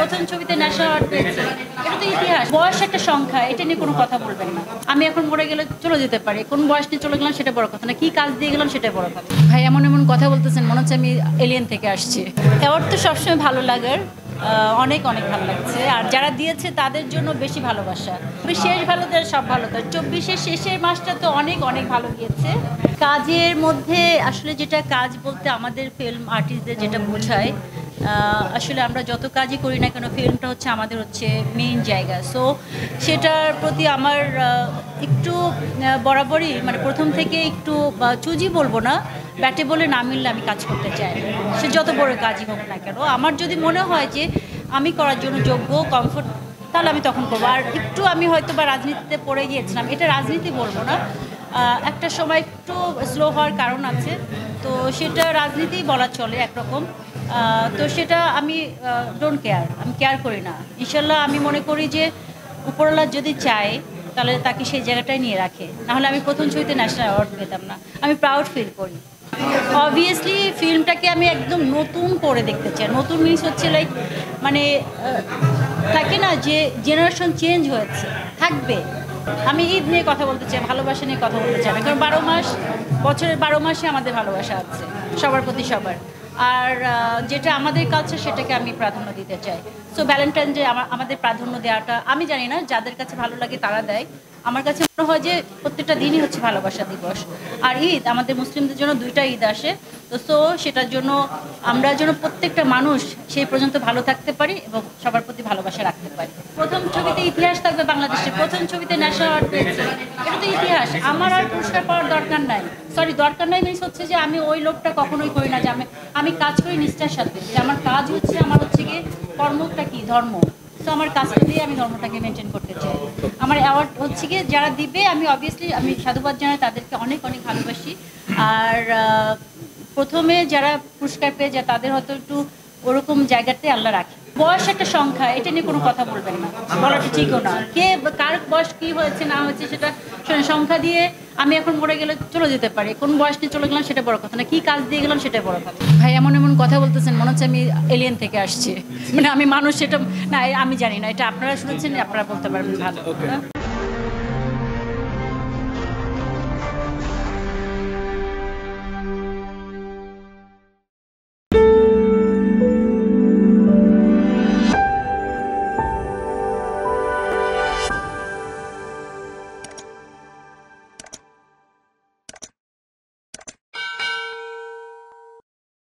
প্রথম ছবিতে national award পেয়েছে, এটা তো ইতিহাস। বয়স একটা সংখ্যা, এটা নিয়ে কোনো কথা বলবেন না। আমি এখন মরে গেলে চলে যেতে পারি, কোন বয়স নিয়ে চলে গেলাম সেটা বড় কথা না, কি কাজ দিয়ে গেলাম সেটা বড় কথা। ভাই এমন এমন কথা বলতেছেন, মনে হচ্ছে আমি এলিয়েন থেকে আসছি। অ্যাওয়ার্ড তো সবসময় ভালো লাগার, অনেক অনেক ভালো লাগছে। আর যারা দিয়েছে তাদের জন্য বেশি ভালোবাসা। শেষ ভালো তার সব ভালো তার 24-এর শেষের মাসটা তো অনেক অনেক ভালো গিয়েছে। কাজের মধ্যে আসলে যেটা কাজ বলতে আমাদের ফিল্ম আর্টিস্টদের যেটা বোঝায়, আসলে আমরা যত কাজই করি না কেন ফিল্মটা হচ্ছে আমাদের হচ্ছে মেইন জায়গা। সো সেটার প্রতি আমার একটু বরাবরই মানে প্রথম থেকে একটু চুজি বলবো না, ব্যাটে বলে না মিললে আমি কাজ করতে চাই, সে যত বড় কাজই হোক না কেন। আমার যদি মনে হয় যে আমি করার জন্য যোগ্য, কমফোর্ট, তাহলে আমি তখন করবো। আর একটু আমি হয়তো বা রাজনীতিতে পড়ে গিয়েছিলাম, এটা রাজনীতি বলবো না, একটা সময় একটু স্লো হওয়ার কারণ আছে, তো সেটা রাজনীতি বলা চলে একরকম। তো সেটা আমি ডোন্ট কেয়ার, আমি কেয়ার করি না। ইনশাল্লাহ আমি মনে করি যে উপরওয়ালা যদি চায় তাহলে তাকে সেই জায়গাটায় নিয়ে রাখে, নাহলে আমি প্রথম ছবিতে ন্যাশনাল অ্যাওয়ার্ড পেতাম না। আমি প্রাউড ফিল করি। অবভিয়াসলি ফিল্মটাকে আমি একদম নতুন করে দেখতে চাই। নতুন মিনিস হচ্ছে লাইক মানে থাকে না যে জেনারেশন চেঞ্জ হয়েছে, থাকবে। আমি ঈদ নিয়ে কথা বলতে চাই, ভালোবাসা নিয়ে কথা বলতে চাই না, কারণ 12 মাস, বছরের 12 মাসে আমাদের ভালোবাসা আছে সবার প্রতি সবার। আর যেটা আমাদের কালচার সেটাকে আমি প্রাধান্য দিতে চাই। সো ভ্যালেন্টাইন ডে আমাদের প্রাধান্য দেওয়াটা, আমি জানি না, যাদের কাছে ভালো লাগে তারা দেয়। আমার কাছে মনে হয় যে প্রত্যেকটা দিনই হচ্ছে ভালোবাসা দিবস। আর ঈদ আমাদের মুসলিমদের জন্য 2টা ঈদ আসে, তো সো সেটার জন্য আমরা যেন প্রত্যেকটা মানুষ সেই পর্যন্ত ভালো থাকতে পারি এবং সবার প্রতি ভালোবাসা রাখতে পারি। প্রথম ছবিতে ইতিহাস থাকবে বাংলাদেশে, প্রথম ছবিতে ন্যাশনাল অ্যাওয়ার্ড পেয়েছে, এটা তো ইতিহাস। আমার আর পুরস্কার পাওয়ার দরকার নাই, সরি দরকার নাই মিনস হচ্ছে যে আমি ওই লোকটা কখনোই করি না যে আমি কাজ করি নিষ্ঠার সাথে, যে আমার কাজ হচ্ছে আমার হচ্ছে গিয়ে কর্মটা কি ধর্ম, তো আমার কাজটা দিয়ে আমি ধর্মটাকে মেনটেন করতে চাই। আমার অ্যাওয়ার্ড হচ্ছে গিয়ে যারা দিবে আমি অবভিয়াসলি আমি সাধুবাদ জানাই, তাদেরকে অনেক অনেক ভালোবাসি। আর প্রথমে যারা পুরস্কার পেয়ে যায় তাদের হয়তো একটু ওরকম জায়গাতে আল্লাহ রাখে। বয়স একটা সংখ্যা, এটা নিয়ে কোনো কথা বলবেন না, বলাটা ঠিকও না। কে কার বয়স কী হয়েছে না হয়েছে সেটা সংখ্যা দিয়ে আমি এখন মরে গেলে চলে যেতে পারি, কোন বয়স নিয়ে চলে গেলাম সেটা বড় কথা না, কি কাজ দিয়ে গেলাম সেটা বড় কথা। ভাই এমন এমন কথা বলতেছেন, মনে হচ্ছে আমি এলিয়েন থেকে আসছি, মানে আমি মানুষ, সেটা না আমি জানি না, এটা আপনারা শুনেছেন, আপনারা বলতে পারবেন ভালো।